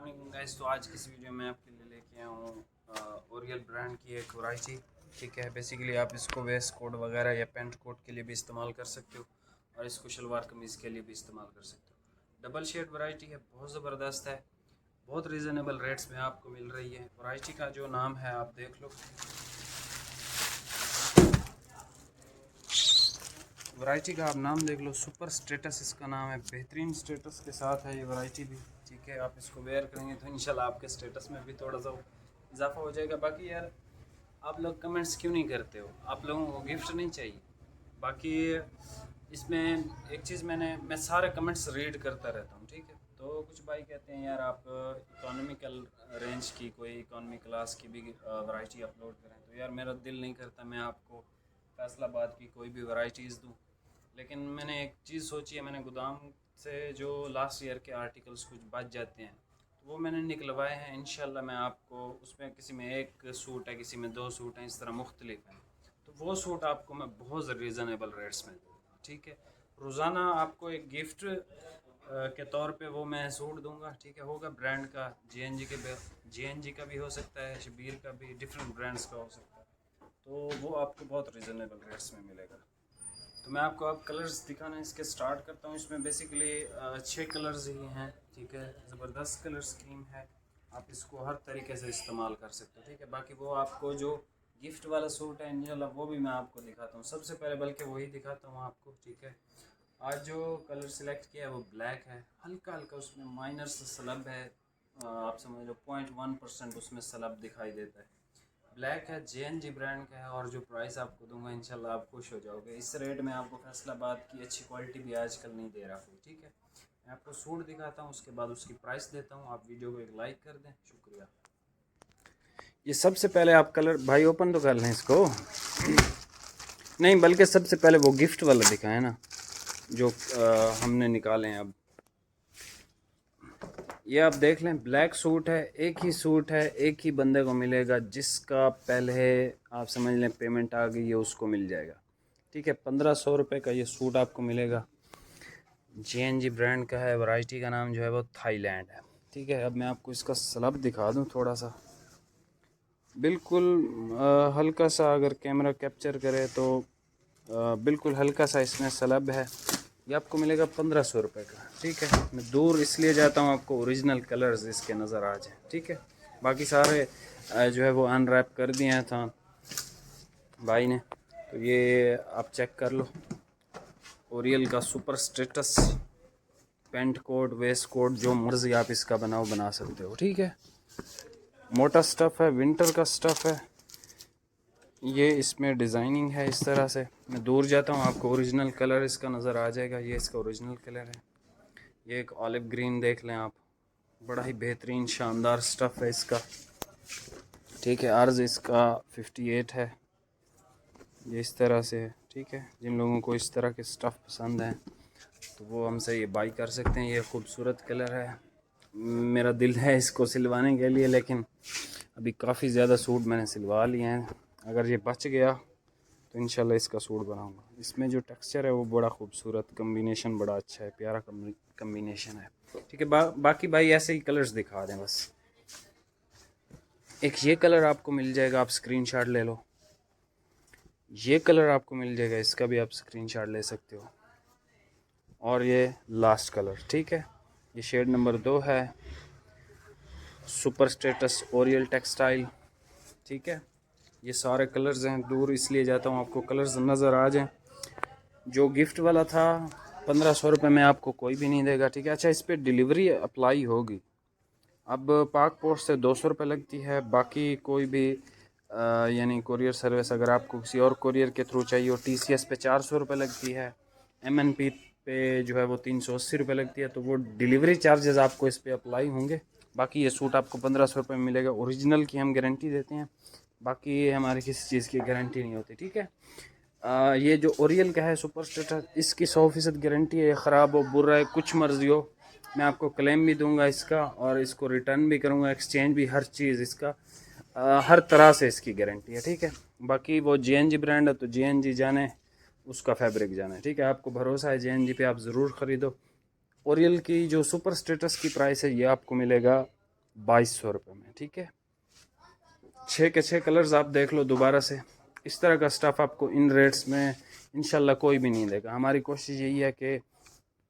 अस्सलाम गाइस। तो आज की इस वीडियो में आपके लिए लेके आया हूँ ओरियल ब्रांड की एक वैरायटी। ठीक है, बेसिकली आप इसको वेस्ट कोट वगैरह या पेंट कोट के लिए भी इस्तेमाल कर सकते हो और इसको शलवार कमीज़ के लिए भी इस्तेमाल कर सकते हो। डबल शेड वैरायटी है, बहुत ज़बरदस्त है, बहुत रीज़नेबल रेट्स में आपको मिल रही है। वैरायटी का जो नाम है आप देख लो, वैरायटी का आप नाम देख लो, सुपर स्टेटस इसका नाम है। बेहतरीन स्टेटस के साथ है ये वैरायटी भी। ठीक है, आप इसको वेयर करेंगे तो इंशाल्लाह आपके स्टेटस में भी थोड़ा सा इजाफा हो जाएगा। बाकी यार आप लोग कमेंट्स क्यों नहीं करते हो? आप लोगों को गिफ्ट नहीं चाहिए? बाकी इसमें एक चीज़ मैं सारे कमेंट्स रीड करता रहता हूँ। ठीक है, तो कुछ भाई कहते हैं यार आप इकोनॉमिकल रेंज की कोई इकोनॉमी क्लास की भी वैरायटी अपलोड करें। तो यार मेरा दिल नहीं करता मैं आपको फैसलाबाद की कोई भी वैरायटीज़ दूँ, लेकिन मैंने एक चीज़ सोची है। मैंने गोदाम से जो लास्ट ईयर के आर्टिकल्स कुछ बच जाते हैं तो वो मैंने निकलवाए हैं। इंशाल्लाह मैं आपको उसमें किसी में एक सूट है, किसी में दो सूट हैं, इस तरह मुख्तलिफ हैं, तो वो सूट आपको मैं बहुत रीज़नेबल रेट्स में दूँगा। ठीक है, रोज़ाना आपको एक गिफ्ट के तौर पे वो मैं सूट दूंगा। ठीक है, होगा ब्रांड का, जीएनजी का भी हो सकता है, शबीर का भी, डिफरेंट ब्रांड्स का हो सकता है, तो वो आपको बहुत रीज़नेबल रेट्स में मिलेगा। तो मैं आपको अब कलर्स दिखाना इसके स्टार्ट करता हूँ। इसमें बेसिकली 6 कलर्स ही हैं। ठीक है, ज़बरदस्त कलर स्कीम है, आप इसको हर तरीके से इस्तेमाल कर सकते हो। ठीक है, बाकी वो आपको जो गिफ्ट वाला सूट है इंशाल्लाह वो भी मैं आपको दिखाता हूँ सबसे पहले, बल्कि वही दिखाता हूँ आपको। ठीक है, आज जो कलर सिलेक्ट किया है वो ब्लैक है, हल्का हल्का उसमें माइनर सा सलब है, आप समझ लो 0.1% उसमें सलब दिखाई देता है। ब्लैक है, जेएनजी ब्रांड का है, और जो प्राइस आपको दूंगा इंशाल्लाह आप खुश हो जाओगे। इस रेट में आपको फैसलाबाद की अच्छी क्वालिटी भी आजकल नहीं दे रहा कोई। ठीक है, मैं आपको सूट दिखाता हूँ, उसके बाद उसकी प्राइस देता हूँ। आप वीडियो को एक लाइक कर दें, शुक्रिया। ये सबसे पहले आप कलर भाई ओपन तो कर लें इसको, नहीं बल्कि सबसे पहले वो गिफ्ट वाला दिखाएं ना जो हमने निकाले हैं। अब ये आप देख लें, ब्लैक सूट है, एक ही सूट है, एक ही बंदे को मिलेगा, जिसका पहले आप समझ लें पेमेंट आ गई है उसको मिल जाएगा। ठीक है, 1500 रुपये का ये सूट आपको मिलेगा। जेएनजी ब्रांड का है, वैरायटी का नाम जो है वो थाईलैंड है। ठीक है, अब मैं आपको इसका स्लब दिखा दूं थोड़ा सा, बिल्कुल हल्का सा, अगर कैमरा कैप्चर करे तो बिल्कुल हल्का सा इसमें स्लब है। ये आपको मिलेगा 1500 रुपये का। ठीक है, मैं दूर इसलिए जाता हूँ आपको ओरिजिनल कलर्स इसके नज़र आ जाए। ठीक है, बाकी सारे जो है वो अनरैप कर दिए था भाई ने, तो ये आप चेक कर लो। ओरियल का super status pant coat, waistcoat, जो मर्ज़ी आप इसका बना सकते हो। ठीक है, मोटा स्टफ़ है, विंटर का स्टफ़ है। ये इसमें डिज़ाइनिंग है इस तरह से। मैं दूर जाता हूँ आपको ओरिजिनल कलर इसका नज़र आ जाएगा। ये इसका ओरिजिनल कलर है, ये एक ऑलिव ग्रीन देख लें आप, बड़ा ही बेहतरीन शानदार स्टफ़ है इसका। ठीक है, अर्ज़ इसका 58 है, ये इस तरह से है। ठीक है, जिन लोगों को इस तरह के स्टफ़ पसंद हैं तो वो हमसे ये बाई कर सकते हैं। ये खूबसूरत कलर है, मेरा दिल है इसको सिलवाने के लिए, लेकिन अभी काफ़ी ज़्यादा सूट मैंने सिलवा लिए हैं। अगर ये बच गया तो इंशाल्लाह इसका सूट बनाऊंगा। इसमें जो टेक्सचर है वो बड़ा खूबसूरत, कम्बिनेशन बड़ा अच्छा है, प्यारा कम्बिनेशन है। ठीक है, बाकी भाई ऐसे ही कलर्स दिखा दें बस। एक ये कलर आपको मिल जाएगा, आप स्क्रीनशॉट ले लो। ये कलर आपको मिल जाएगा, इसका भी आप स्क्रीनशॉट ले सकते हो। और ये लास्ट कलर, ठीक है, ये शेड नंबर 2 है, सुपर स्टेटस ओरियल टेक्सटाइल। ठीक है, ये सारे कलर्स हैं। दूर इसलिए जाता हूँ आपको कलर्स नज़र आ जाएं। जो गिफ्ट वाला था 1500 रुपये में आपको कोई भी नहीं देगा। ठीक है, अच्छा इस पर डिलीवरी अप्लाई होगी। अब पाक पोस्ट से 200 रुपये लगती है, बाकी कोई भी यानी कोरियर सर्विस अगर आपको किसी और कोरियर के थ्रू चाहिए हो, टीसीएस पे 400 रुपये लगती है, एमएनपी पे जो है वो 380 रुपये लगती है। तो वो डिलीवरी चार्जेस आपको इस पर अप्लाई होंगे। बाकी ये सूट आपको 1500 रुपये में मिलेगा। ओरिजिनल की हम गारंटी देते हैं, बाकी ये हमारी किसी चीज़ की गारंटी नहीं होती। ठीक है, ये जो ओरियल का है सुपर स्टेटस, इसकी 100% गारंटी है। ख़राब हो, बुरा है, कुछ मर्जी हो, मैं आपको क्लेम भी दूंगा इसका, और इसको रिटर्न भी करूंगा, एक्सचेंज भी, हर चीज़ इसका हर तरह से इसकी गारंटी है। ठीक है, बाकी वो जेएनजी ब्रांड है तो जेएनजी जाने, उसका फैब्रिक जाने। ठीक है, आपको भरोसा है जेएनजी पे, आप ज़रूर ख़रीदो। ओरियल की जो सुपर स्टेटस की प्राइस है ये आपको मिलेगा 2200 में, ठीक है। 6 के 6 कलर्स आप देख लो दोबारा से। इस तरह का स्टफ़ आपको इन रेट्स में इंशाल्लाह कोई भी नहीं देगा। हमारी कोशिश यही है कि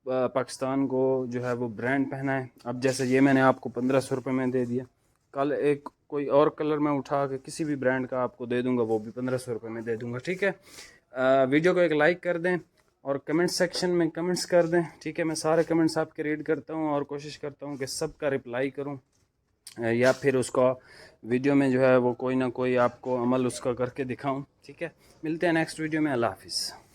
पाकिस्तान को जो है वो ब्रांड पहना है। अब जैसे ये मैंने आपको 1500 में दे दिया, कल एक कोई और कलर मैं उठा के किसी भी ब्रांड का आपको दे दूंगा, वो भी 1500 में दे दूंगा, ठीक है। वीडियो को एक लाइक कर दें और कमेंट सेक्शन में कमेंट्स कर दें, ठीक है। मैं सारे कमेंट्स आपके रीड करता हूँ और कोशिश करता हूँ कि सबका रिप्लाई करूँ, या फिर उसका वीडियो में जो है वो कोई ना कोई आपको अमल उसका करके दिखाऊँ, ठीक है। मिलते हैं नेक्स्ट वीडियो में। अल्लाह हाफिज़।